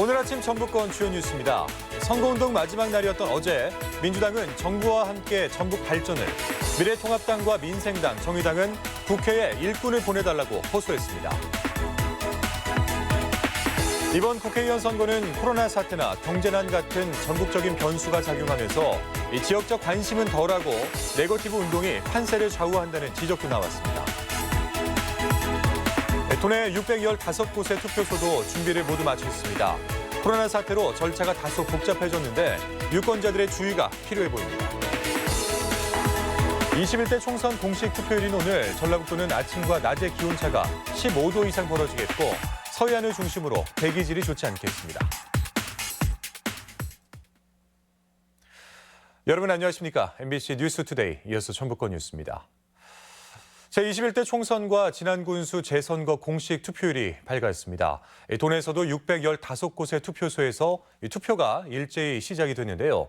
오늘 아침 전북권 주요 뉴스입니다. 선거운동 마지막 날이었던 어제 민주당은 정부와 함께 전북 발전을, 미래통합당과 민생당, 정의당은 국회에 일꾼을 보내달라고 호소했습니다. 이번 국회의원 선거는 코로나 사태나 경제난 같은 전국적인 변수가 작용하면서 지역적 관심은 덜하고 네거티브 운동이 판세를 좌우한다는 지적도 나왔습니다. 도내 615곳의 투표소도 준비를 모두 마쳤습니다. 코로나 사태로 절차가 다소 복잡해졌는데 유권자들의 주의가 필요해 보입니다. 21대 총선 공식 투표일인 오늘 전라북도는 아침과 낮의 기온차가 15도 이상 벌어지겠고 서해안을 중심으로 대기질이 좋지 않겠습니다. 여러분 안녕하십니까? MBC 뉴스투데이 이어서 전북권 뉴스입니다. 제21대 총선과 지난 군수 재선거 공식 투표율이 밝았습니다. 도내에서도 615곳의 투표소에서 투표가 일제히 시작이 됐는데요.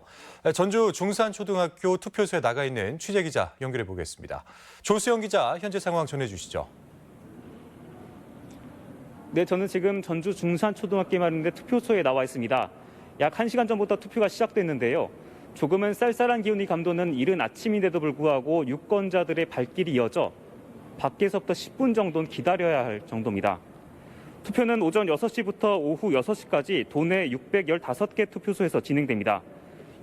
전주 중산초등학교 투표소에 나가 있는 취재기자 연결해 보겠습니다. 조수영 기자 현재 상황 전해주시죠. 네, 저는 지금 전주 중산초등학교에 마련된 투표소에 나와 있습니다. 약 1시간 전부터 투표가 시작됐는데요. 조금은 쌀쌀한 기온이 감도는 이른 아침인데도 불구하고 유권자들의 발길이 이어져 밖에서부터 10분 정도는 기다려야 할 정도입니다. 투표는 오전 6시부터 오후 6시까지 도내 615개 투표소에서 진행됩니다.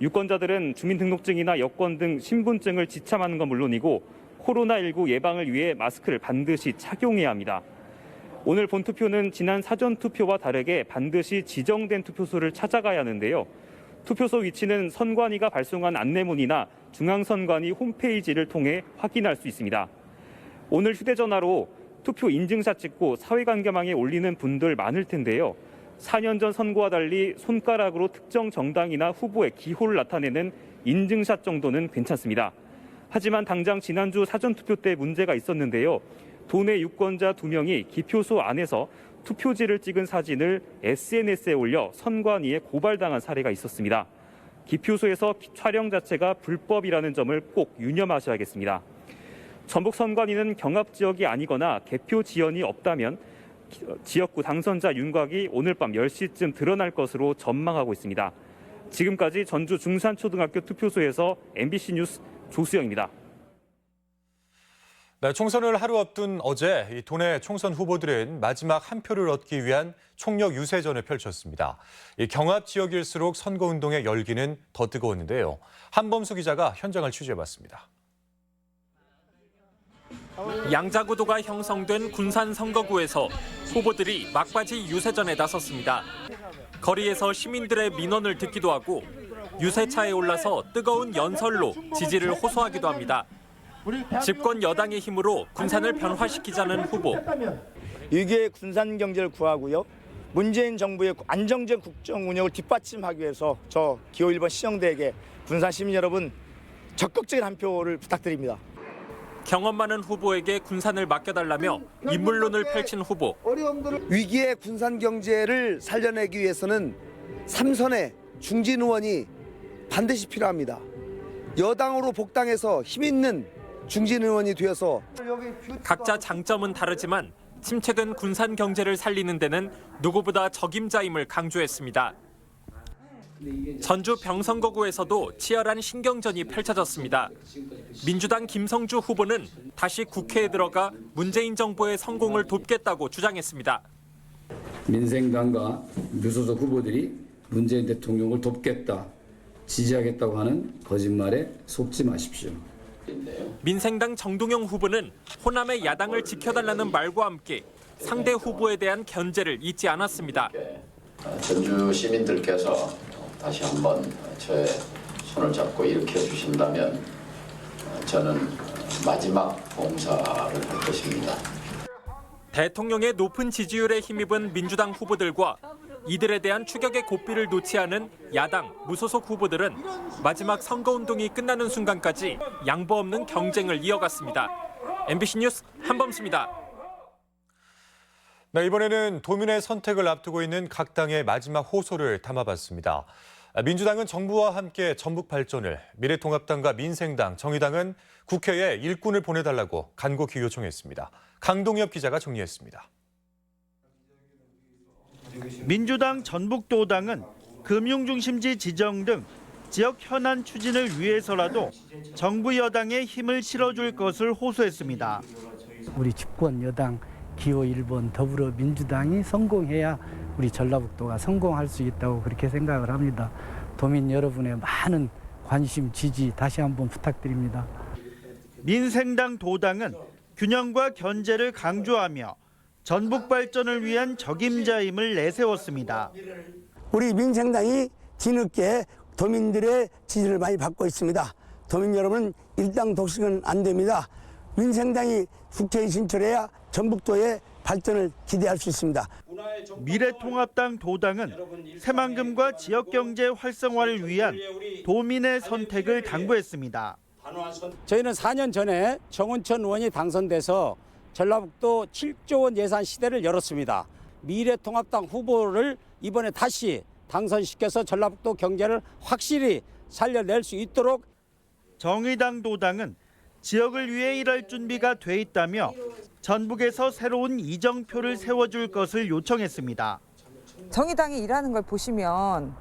유권자들은 주민등록증이나 여권 등 신분증을 지참하는 건 물론이고 코로나19 예방을 위해 마스크를 반드시 착용해야 합니다. 오늘 본투표는 지난 사전투표와 다르게 반드시 지정된 투표소를 찾아가야 하는데요. 투표소 위치는 선관위가 발송한 안내문이나 중앙선관위 홈페이지를 통해 확인할 수 있습니다. 오늘 휴대전화로 투표 인증샷 찍고 사회관계망에 올리는 분들 많을 텐데요. 4년 전 선거와 달리 손가락으로 특정 정당이나 후보의 기호를 나타내는 인증샷 정도는 괜찮습니다. 하지만 당장 지난주 사전투표 때 문제가 있었는데요. 도내 유권자 2명이 기표소 안에서 투표지를 찍은 사진을 SNS에 올려 선관위에 고발당한 사례가 있었습니다. 기표소에서 촬영 자체가 불법이라는 점을 꼭 유념하셔야겠습니다. 전북 선관위는 경합 지역이 아니거나 개표 지연이 없다면 지역구 당선자 윤곽이 오늘 밤 10시쯤 드러날 것으로 전망하고 있습니다. 지금까지 전주 중산초등학교 투표소에서 MBC 뉴스 조수영입니다. 네, 총선을 하루 앞둔 어제 도내 총선 후보들은 마지막 한 표를 얻기 위한 총력 유세전을 펼쳤습니다. 경합 지역일수록 선거운동의 열기는 더 뜨거웠는데요. 한범수 기자가 현장을 취재해봤습니다. 양자구도가 형성된 군산 선거구에서 후보들이 막바지 유세전에 나섰습니다. 거리에서 시민들의 민원을 듣기도 하고 유세차에 올라서 뜨거운 연설로 지지를 호소하기도 합니다. 집권 여당의 힘으로 군산을 변화시키자는 후보. 위기의 군산 경제를 구하고요. 문재인 정부의 안정적 국정 운영을 뒷받침하기 위해서 저 기호 1번 시정대에게 군산 시민 여러분 적극적인 한 표를 부탁드립니다. 경험 많은 후보에게 군산을 맡겨달라며 인물론을 펼친 후보. 위기의 군산 경제를 살려내기 위해서는 3선의 중진 의원이 반드시 필요합니다. 여당으로 복당해서 힘 있는 중진 의원이 되어서 각자 장점은 다르지만 침체된 군산 경제를 살리는 데는 누구보다 적임자임을 강조했습니다. 전주 병선거구에서도 치열한 신경전이 펼쳐졌습니다. 민주당 김성주 후보는 다시 국회에 들어가 문재인 정부의 성공을 돕겠다고 주장했습니다. 민생당과 무소속 후보들이 문재인 대통령을 돕겠다, 지지하겠다고 하는 거짓말에 속지 마십시오. 민생당 정동영 후보는 호남의 야당을 지켜달라는 말과 함께 상대 후보에 대한 견제를 잊지 않았습니다. 전주 시민들께서 다시 한번 저의 손을 잡고 일으켜 주신다면 저는 마지막 봉사를 할 것입니다. 대통령의 높은 지지율에 힘입은 민주당 후보들과 이들에 대한 추격의 고삐를 놓지 않은 야당, 무소속 후보들은 마지막 선거운동이 끝나는 순간까지 양보 없는 경쟁을 이어갔습니다. MBC 뉴스 한범수입니다. 네, 이번에는 도민의 선택을 앞두고 있는 각 당의 마지막 호소를 담아봤습니다. 민주당은 정부와 함께 전북 발전을, 미래통합당과 민생당, 정의당은 국회에 일꾼을 보내달라고 간곡히 요청했습니다. 강동엽 기자가 정리했습니다. 민주당 전북도당은 금융중심지 지정 등 지역 현안 추진을 위해서라도 정부 여당에 힘을 실어줄 것을 호소했습니다. 우리 집권 여당 기호 1번 더불어민주당이 성공해야 우리 전라북도가 성공할 수 있다고 그렇게 생각을 합니다. 도민 여러분의 많은 관심, 지지 다시 한번 부탁드립니다. 민생당 도당은 균형과 견제를 강조하며 전북 발전을 위한 적임자임을 내세웠습니다. 우리 민생당이 뒤늦게 도민들의 지지를 많이 받고 있습니다. 도민 여러분, 일당 독식은 안 됩니다. 민생당이 국회에 진출해야 전북도의 발전을 기대할 수 있습니다. 미래통합당 도당은 새만금과 지역경제 활성화를 위한 도민의 선택을 당부했습니다. 저희는 4년 전에 정운천 의원이 당선돼서 전라북도 7조 원 예산 시대를 열었습니다. 미래통합당 후보를 이번에 다시 당선시켜서 전라북도 경제를 확실히 살려낼 수 있도록. 정의당 도당은 지역을 위해 일할 준비가 돼 있다며 전북에서 새로운 이정표를 세워줄 것을 요청했습니다. 정의당이 일하는 걸 보시면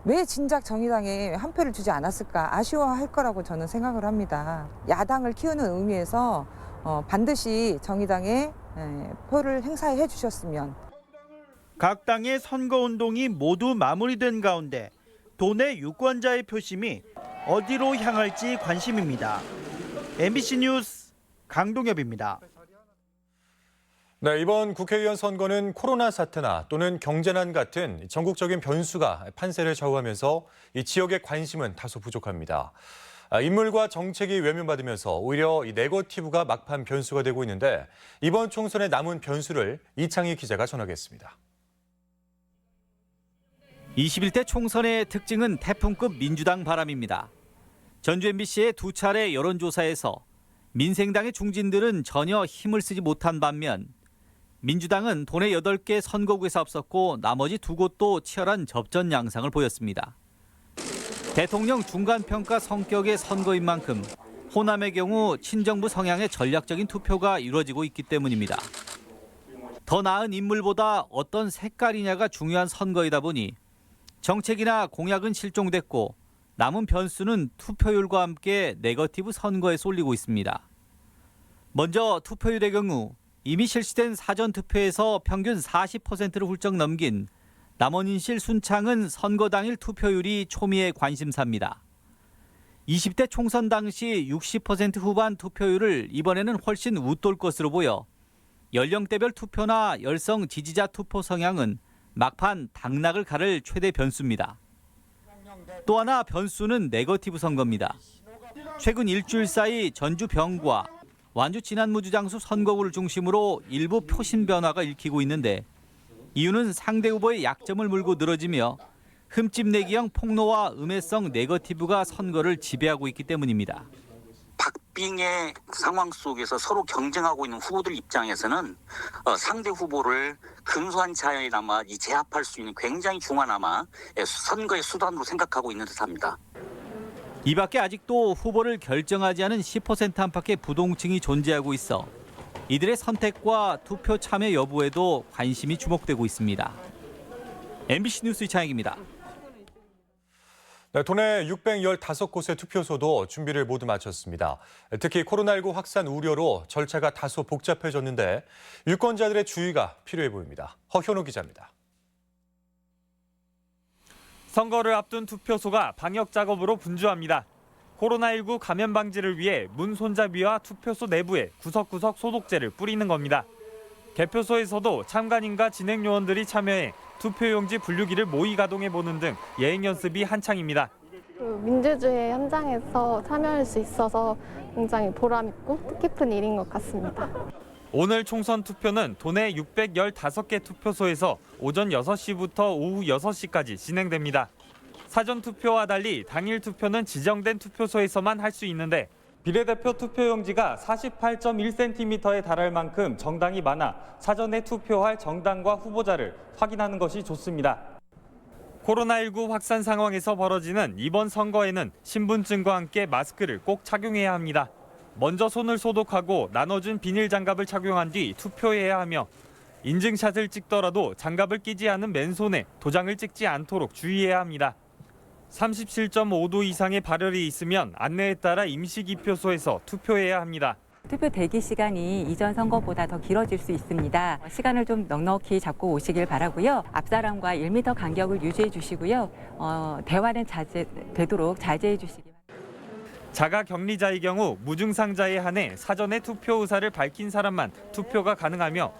왜 진작 정의당에 한 표를 주지 않았을까 아쉬워할 거라고 저는 생각을 합니다. 야당을 키우는 의미에서 반드시 정의당에 표를 행사해 주셨으면. 각 당의 선거운동이 모두 마무리된 가운데 도내 유권자의 표심이 어디로 향할지 관심입니다. MBC 뉴스 강동엽입니다. 네, 이번 국회의원 선거는 코로나 사태나 또는 경제난 같은 전국적인 변수가 판세를 좌우하면서 이 지역의 관심은 다소 부족합니다. 인물과 정책이 외면받으면서 오히려 이 네거티브가 막판 변수가 되고 있는데 이번 총선의 남은 변수를 이창희 기자가 전하겠습니다. 21대 총선의 특징은 태풍급 민주당 바람입니다. 전주 MBC의 두 차례 여론조사에서 민생당의 중진들은 전혀 힘을 쓰지 못한 반면 민주당은 도내 8개 선거구에서 앞섰고 나머지 두 곳도 치열한 접전 양상을 보였습니다. 대통령 중간평가 성격의 선거인 만큼 호남의 경우 친정부 성향의 전략적인 투표가 이루어지고 있기 때문입니다. 더 나은 인물보다 어떤 색깔이냐가 중요한 선거이다 보니 정책이나 공약은 실종됐고 남은 변수는 투표율과 함께 네거티브 선거에 쏠리고 있습니다. 먼저 투표율의 경우 이미 실시된 사전투표에서 평균 40%를 훌쩍 넘긴 남원인실 순창은 선거 당일 투표율이 초미의 관심사입니다. 20대 총선 당시 60% 후반 투표율을 이번에는 훨씬 웃돌 것으로 보여 연령대별 투표나 열성 지지자 투표 성향은 막판 당락을 가를 최대 변수입니다. 또 하나 변수는 네거티브 선거입니다. 최근 일주일 사이 전주 병과 완주 진안무주장수 선거구를 중심으로 일부 표심 변화가 읽히고 있는데 이유는 상대 후보의 약점을 물고 늘어지며 흠집내기형 폭로와 음해성 네거티브가 선거를 지배하고 있기 때문입니다. 박빙의 상황 속에서 서로 경쟁하고 있는 후보들 입장에서는 상대 후보를 근소한 차이나마 제압할 수 있는 굉장히 중요한 선거의 수단으로 생각하고 있는 듯합니다. 이 밖에 아직도 후보를 결정하지 않은 10% 안팎의 부동층이 존재하고 있어 이들의 선택과 투표 참여 여부에도 관심이 주목되고 있습니다. MBC 뉴스 이창익입니다. 네, 도내 615곳의 투표소도 준비를 모두 마쳤습니다. 특히 코로나19 확산 우려로 절차가 다소 복잡해졌는데 유권자들의 주의가 필요해 보입니다. 허현우 기자입니다. 선거를 앞둔 투표소가 방역 작업으로 분주합니다. 코로나19 감염 방지를 위해 문 손잡이와 투표소 내부에 구석구석 소독제를 뿌리는 겁니다. 개표소에서도 참관인과 진행 요원들이 참여해 투표용지 분류기를 모의 가동해보는 등 예행 연습이 한창입니다. 민주주의 현장에서 참여할 수 있어서 굉장히 보람있고 뜻깊은 일인 것 같습니다. 오늘 총선 투표는 도내 615개 투표소에서 오전 6시부터 오후 6시까지 진행됩니다. 사전 투표와 달리 당일 투표는 지정된 투표소에서만 할 수 있는데 비례대표 투표용지가 48.1cm에 달할 만큼 정당이 많아 사전에 투표할 정당과 후보자를 확인하는 것이 좋습니다. 코로나19 확산 상황에서 벌어지는 이번 선거에는 신분증과 함께 마스크를 꼭 착용해야 합니다. 먼저 손을 소독하고 나눠준 비닐 장갑을 착용한 뒤 투표해야 하며 인증샷을 찍더라도 장갑을 끼지 않은 맨손에 도장을 찍지 않도록 주의해야 합니다. 37.5도 이상의 발열이 있으면 안내에 따라 임시기표소에서 투표해야 합니다. 투표 대기 시간이 이전 선거보다 더 길어질 수 있습니다. 시간을 좀 넉넉히 잡고 오시길 바라고요. 앞 사람과 1m 간격을 유지해 주시고요. 대화는 되도록 자제해 주시기 바랍니다. 자가격리자의 경우 무증상자에 한해 사전에 투표 의사를 밝힌 사람만 투표가 가능하며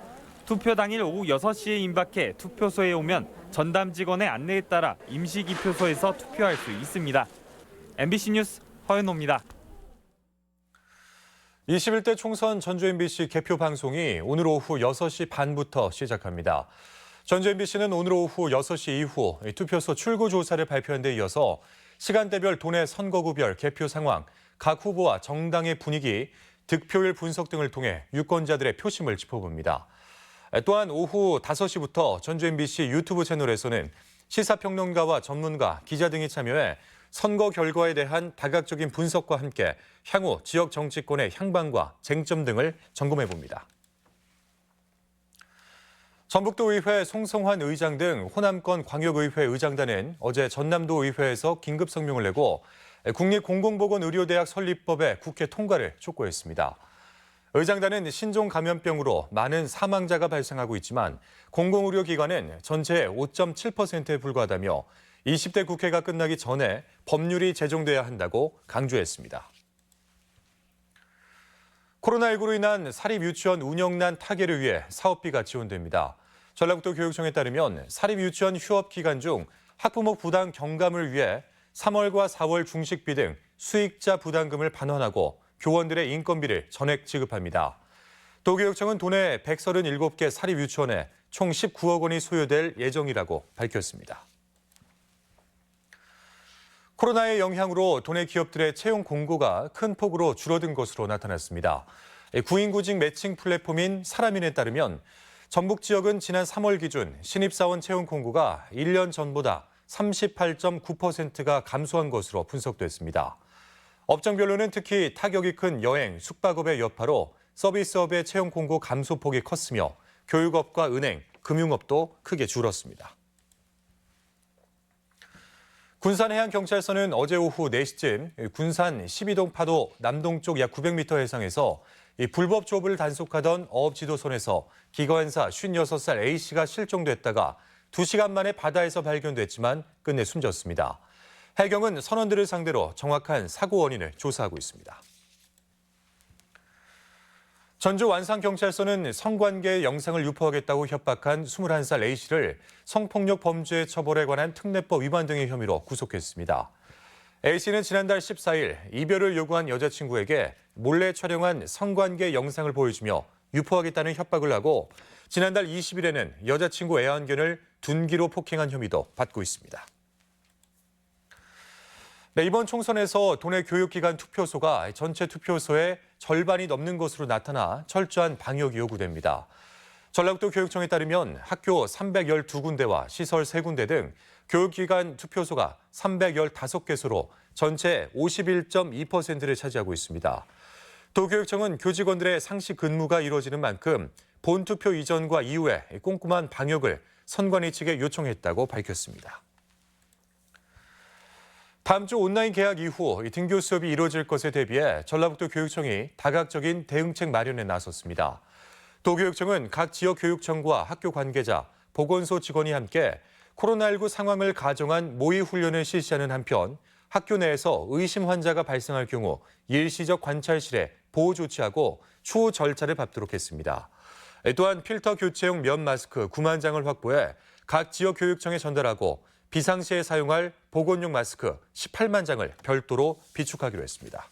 투표 당일 오후 6시에 임박해 투표소에 오면 전담 직원의 안내에 따라 임시기표소에서 투표할 수 있습니다. MBC 뉴스 허연호입니다. 21대 총선 전주 MBC 개표 방송이 오늘 오후 6시 반부터 시작합니다. 전주 MBC는 오늘 오후 6시 이후 투표소 출구 조사를 발표한 데 이어서 시간대별 도내 선거구별 개표 상황, 각 후보와 정당의 분위기, 득표율 분석 등을 통해 유권자들의 표심을 짚어봅니다. 또한 오후 5시부터 전주 MBC 유튜브 채널에서는 시사평론가와 전문가, 기자 등이 참여해 선거 결과에 대한 다각적인 분석과 함께 향후 지역 정치권의 향방과 쟁점 등을 점검해봅니다. 전북도의회 송성환 의장 등 호남권 광역의회 의장단은 어제 전남도 의회에서 긴급 성명을 내고 국립공공보건의료대학 설립법의 국회 통과를 촉구했습니다. 의장단은 신종 감염병으로 많은 사망자가 발생하고 있지만 공공의료기관은 전체의 5.7%에 불과하다며 20대 국회가 끝나기 전에 법률이 제정돼야 한다고 강조했습니다. 코로나19로 인한 사립유치원 운영난 타개를 위해 사업비가 지원됩니다. 전라북도 교육청에 따르면 사립유치원 휴업 기간 중 학부모 부당 경감을 위해 3월과 4월 중식비 등 수익자 부담금을 반환하고 교원들의 인건비를 전액 지급합니다. 도교육청은 도내 137개 사립유치원에 총 19억 원이 소요될 예정이라고 밝혔습니다. 코로나의 영향으로 도내 기업들의 채용 공고가 큰 폭으로 줄어든 것으로 나타났습니다. 구인구직 매칭 플랫폼인 사람인에 따르면 전북 지역은 지난 3월 기준 신입사원 채용 공고가 1년 전보다 38.9%가 감소한 것으로 분석됐습니다. 업종별로는 특히 타격이 큰 여행, 숙박업의 여파로 서비스업의 채용 공고 감소폭이 컸으며 교육업과 은행, 금융업도 크게 줄었습니다. 군산해양경찰서는 어제 오후 4시쯤 군산 12동 파도 남동쪽 약 900m 해상에서 불법 조업을 단속하던 어업지도선에서 기관사 56살 A씨가 실종됐다가 2시간 만에 바다에서 발견됐지만 끝내 숨졌습니다. 해경은 선원들을 상대로 정확한 사고 원인을 조사하고 있습니다. 전주 완산경찰서는 성관계 영상을 유포하겠다고 협박한 21살 A씨를 성폭력 범죄 처벌에 관한 특례법 위반 등의 혐의로 구속했습니다. A씨는 지난달 14일 이별을 요구한 여자친구에게 몰래 촬영한 성관계 영상을 보여주며 유포하겠다는 협박을 하고 지난달 20일에는 여자친구 애완견을 둔기로 폭행한 혐의도 받고 있습니다. 네, 이번 총선에서 도내 교육기관 투표소가 전체 투표소의 절반이 넘는 것으로 나타나 철저한 방역이 요구됩니다. 전라북도 교육청에 따르면 학교 312군데와 시설 3군데 등 교육기관 투표소가 315개소로 전체 51.2%를 차지하고 있습니다. 도교육청은 교직원들의 상시 근무가 이루어지는 만큼 본투표 이전과 이후에 꼼꼼한 방역을 선관위 측에 요청했다고 밝혔습니다. 다음 주 온라인 개학 이후 등교 수업이 이루어질 것에 대비해 전라북도 교육청이 다각적인 대응책 마련에 나섰습니다. 도교육청은 각 지역 교육청과 학교 관계자, 보건소 직원이 함께 코로나19 상황을 가정한 모의 훈련을 실시하는 한편 학교 내에서 의심 환자가 발생할 경우 일시적 관찰실에 보호 조치하고 추후 절차를 밟도록 했습니다. 또한 필터 교체용 면 마스크 9만 장을 확보해 각 지역 교육청에 전달하고 비상시에 사용할 보건용 마스크 18만 장을 별도로 비축하기로 했습니다.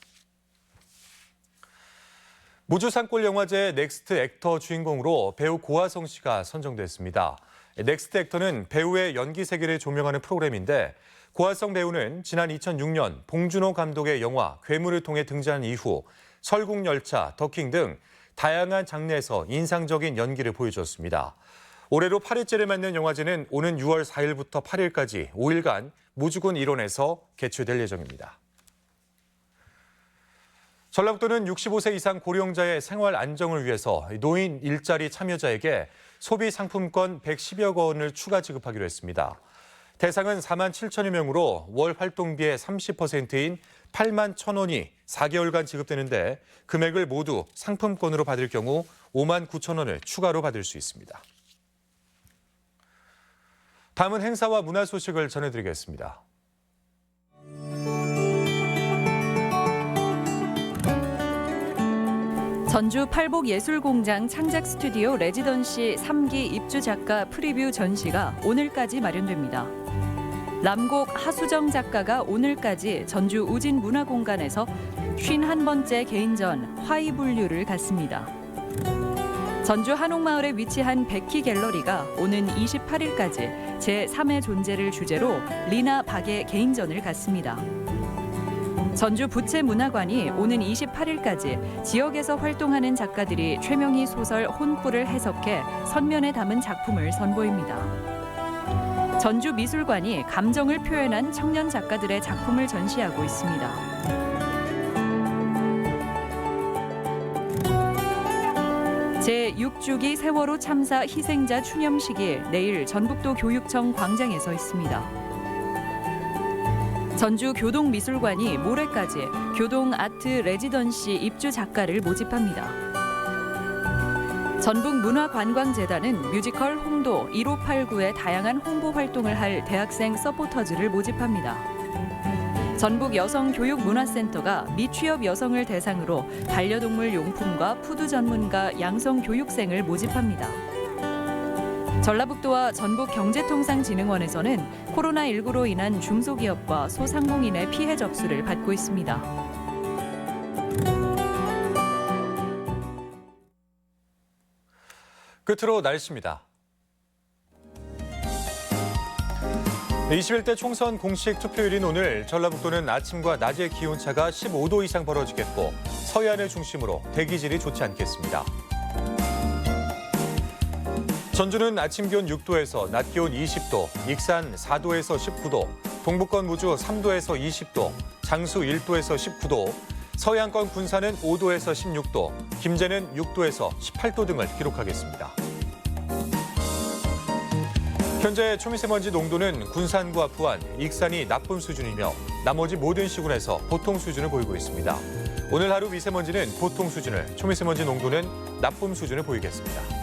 무주산골 영화제 넥스트 액터 주인공으로 배우 고하성 씨가 선정됐습니다. 넥스트 액터는 배우의 연기 세계를 조명하는 프로그램인데 고하성 배우는 지난 2006년 봉준호 감독의 영화 괴물을 통해 등장한 이후 설국열차, 더킹 등 다양한 장르에서 인상적인 연기를 보여줬습니다. 올해로 8회째를 맞는 영화제는 오는 6월 4일부터 8일까지 5일간 무주군 일원에서 개최될 예정입니다. 전라북도는 65세 이상 고령자의 생활 안정을 위해서 노인 일자리 참여자에게 소비 상품권 110여 원을 추가 지급하기로 했습니다. 대상은 4만 7천여 명으로 월 활동비의 30%인 8만 1,000원이 4개월간 지급되는데 금액을 모두 상품권으로 받을 경우 5만 9천 원을 추가로 받을 수 있습니다. 다음은 행사와 문화 소식을 전해드리겠습니다. 전주 팔복예술공장 창작 스튜디오 레지던시 3기 입주 작가 프리뷰 전시가 오늘까지 마련됩니다. 남곡 하수정 작가가 오늘까지 전주 우진문화공간에서 51번째 개인전 화이분류를 갖습니다. 전주 한옥마을에 위치한 백희 갤러리가 오는 28일까지 제3의 존재를 주제로 리나 박의 개인전을 갖습니다. 전주 부채문화관이 오는 28일까지 지역에서 활동하는 작가들이 최명희 소설 혼불을 해석해 선면에 담은 작품을 선보입니다. 전주미술관이 감정을 표현한 청년 작가들의 작품을 전시하고 있습니다. 제6주기 세월호 참사 희생자 추념식이 내일 전북도 교육청 광장에서 있습니다. 전주교동미술관이 모레까지 교동아트 레지던시 입주 작가를 모집합니다. 전북문화관광재단은 뮤지컬 홍도 1589의 다양한 홍보 활동을 할 대학생 서포터즈를 모집합니다. 전북여성교육문화센터가 미취업 여성을 대상으로 반려동물 용품과 푸드 전문가 양성교육생을 모집합니다. 전라북도와 전북경제통상진흥원에서는 코로나19로 인한 중소기업과 소상공인의 피해 접수를 받고 있습니다. 끝으로 날씨입니다. 21대 총선 공식 투표일인 오늘 전라북도는 아침과 낮의 기온차가 15도 이상 벌어지겠고 서해안을 중심으로 대기질이 좋지 않겠습니다. 전주는 아침 기온 6도에서 낮 기온 20도, 익산 4도에서 19도, 동북권 무주 3도에서 20도, 장수 1도에서 19도, 서해안권 군산은 5도에서 16도, 김제는 6도에서 18도 등을 기록하겠습니다. 현재 초미세먼지 농도는 군산과 부안, 익산이 나쁨 수준이며 나머지 모든 시군에서 보통 수준을 보이고 있습니다. 오늘 하루 미세먼지는 보통 수준을, 초미세먼지 농도는 나쁨 수준을 보이겠습니다.